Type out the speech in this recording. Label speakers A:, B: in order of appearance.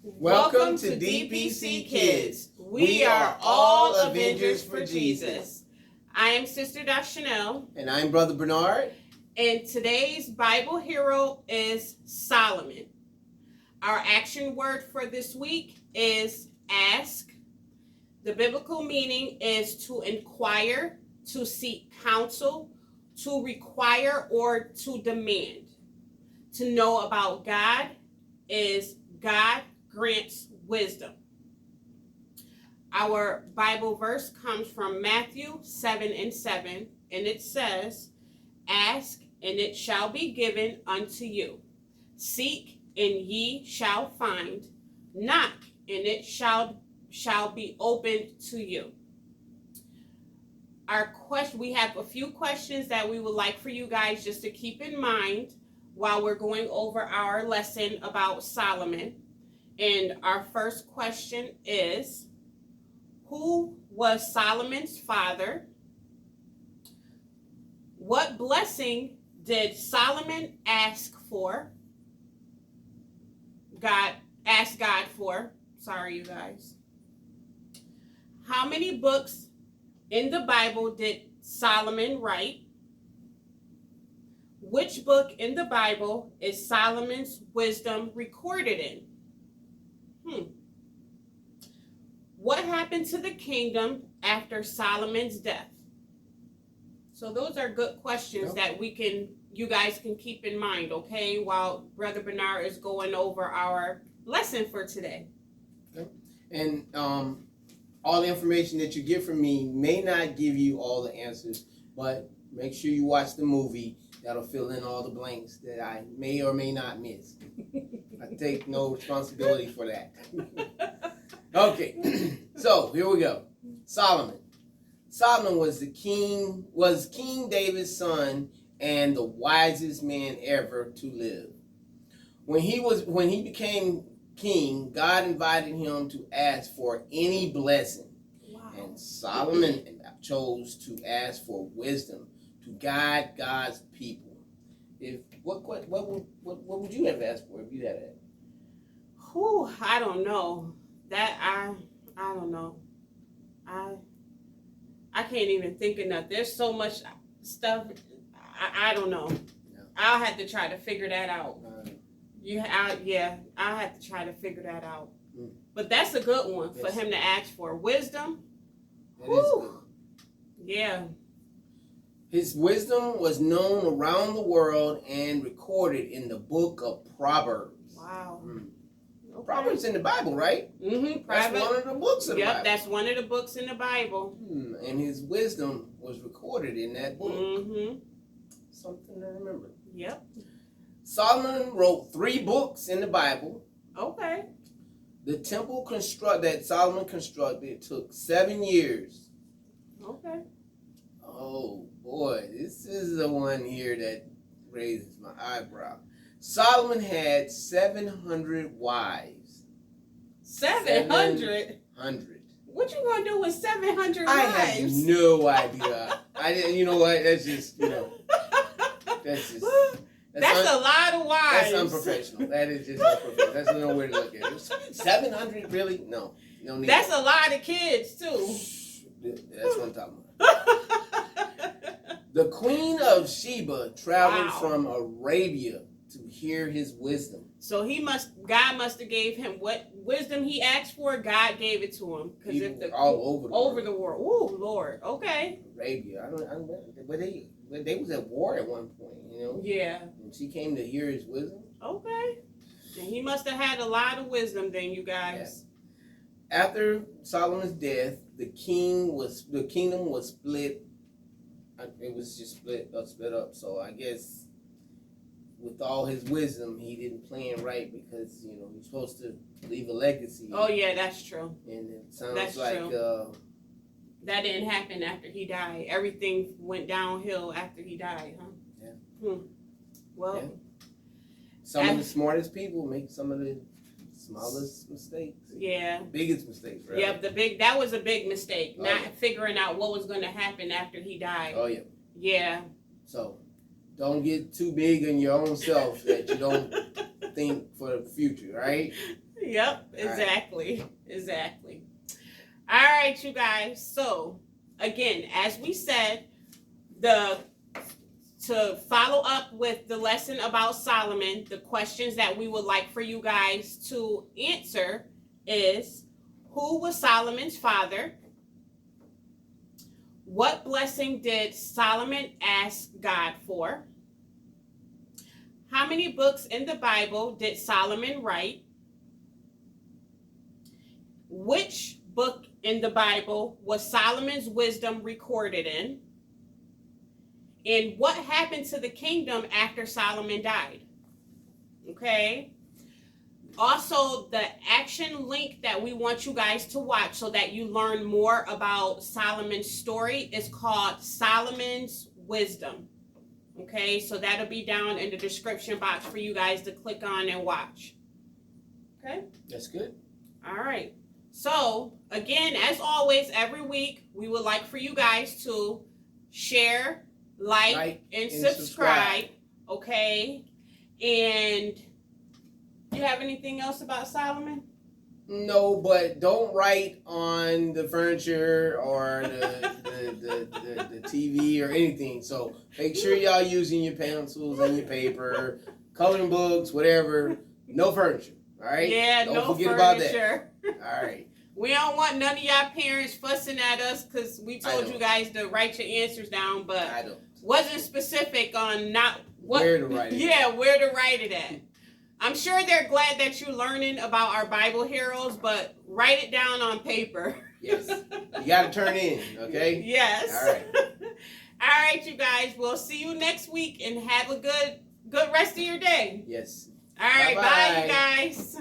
A: Welcome to DPC Kids. We are all Avengers for Jesus. I am Sister Chanel.
B: And I'm Brother Bernard.
A: And today's Bible hero is Solomon. Our action word for this week is ask. The biblical meaning is to inquire, to seek counsel, to require, or to demand. To know about God is God grants wisdom. Our Bible verse comes from Matthew 7:7, and it says, ask, and it shall be given unto you. Seek, and ye shall find. Knock, and it shall be opened to you. We have a few questions that we would like for you guys just to keep in mind while we're going over our lesson about Solomon. And our first question is, who was Solomon's father? What blessing did Solomon ask God for? Sorry, you guys. How many books in the Bible did Solomon write? Which book in the Bible is Solomon's wisdom recorded in? What happened to the kingdom after Solomon's death? So those are good questions that you guys can keep in mind, okay, while Brother Bernard is going over our lesson for today.
B: Okay. And all the information that you get from me may not give you all the answers, but make sure you watch the movie. That'll fill in all the blanks that I may or may not miss. I take no responsibility for that. Okay, so here we go. Solomon. Solomon was King David's son and the wisest man ever to live. When he became king, God invited him to ask for any blessing.
A: Wow.
B: And Solomon chose to ask for wisdom to guide God's people. What would you have asked for if you had it?
A: I don't know. I don't know. I can't even think of nothing. There's so much stuff. I don't know.
B: No.
A: I'll have to try to figure that out. I'll have to try to figure that out. But that's a good one for him to ask for. Wisdom.
B: That is good.
A: Yeah.
B: His wisdom was known around the world and recorded in the book of Proverbs.
A: Wow.
B: Okay. Proverbs in the Bible, right?
A: Mm-hmm.
B: That's one of the books in the Bible.
A: Yep, that's one of the books in the Bible.
B: And his wisdom was recorded in that book.
A: Mm-hmm.
B: Something to remember.
A: Yep.
B: Solomon wrote 3 books in the Bible.
A: Okay.
B: The temple that Solomon constructed took 7 years.
A: Okay.
B: Oh boy, this is the one here that raises my eyebrow. Solomon had 700 wives.
A: 700?
B: 700.
A: What you gonna do with 700
B: I
A: wives?
B: have no idea. I didn't. You know what? That's just. That's
A: a lot of wives.
B: That's unprofessional. That is just unprofessional. That's no way to look at it. 700 really? No. No need.
A: That's a lot of kids too.
B: That's what I'm talking about. The Queen of Sheba traveled from Arabia to hear his wisdom. So
A: God must have gave him what wisdom he asked for. God gave it to him
B: because all over the world.
A: Oh Lord, okay.
B: Arabia, I don't know, but they was at war at one point, you know.
A: Yeah.
B: And she came to hear his wisdom.
A: Okay. And he must have had a lot of wisdom then, you guys.
B: Yeah. After Solomon's death, the kingdom was split. It was just split up. So I guess with all his wisdom, he didn't plan right because he's supposed to leave a legacy.
A: Oh yeah, that's true.
B: And it sounds true.
A: That didn't happen after he died. Everything went downhill after he died, huh?
B: Yeah.
A: Well,
B: some of the smartest people make some of the smallest mistakes.
A: Yeah.
B: Biggest mistakes, right?
A: Yeah, that was a big mistake. Not figuring out what was going to happen after he died.
B: Oh yeah.
A: Yeah.
B: So, don't get too big in your own self that you don't think for the future, right?
A: Yep, exactly. Exactly. All right, you guys. So, again, as we said, to follow up with the lesson about Solomon, the questions that we would like for you guys to answer is, who was Solomon's father? What blessing did Solomon ask God for? How many books in the Bible did Solomon write? Which book in the Bible was Solomon's wisdom recorded in? And what happened to the kingdom after Solomon died? Okay. Also, the action link that we want you guys to watch so that you learn more about Solomon's story is called Solomon's Wisdom. Okay, so that'll be down in the description box for you guys to click on and watch. Okay?
B: That's good.
A: All right. So, again, as always, every week, we would like for you guys to share, like and subscribe. Okay? And do you have anything else about Solomon?
B: No, but don't write on the furniture or the TV or anything. So make sure y'all using your pencils and your paper, coloring books, whatever. No furniture. All right?
A: Yeah,
B: don't
A: no
B: forget
A: furniture.
B: about that. All right.
A: We don't want none of y'all parents fussing at us because we told you guys to write your answers down, but
B: I don't.
A: Wasn't specific on not what
B: Where to write it.
A: Yeah, where to write it at. I'm sure they're glad that you're learning about our Bible heroes, but write it down on paper.
B: Yes. You got to turn in, okay?
A: Yes.
B: All right.
A: All right, you guys. We'll see you next week and have a good rest of your day.
B: Yes.
A: All right.
B: Bye-bye.
A: Bye, you guys.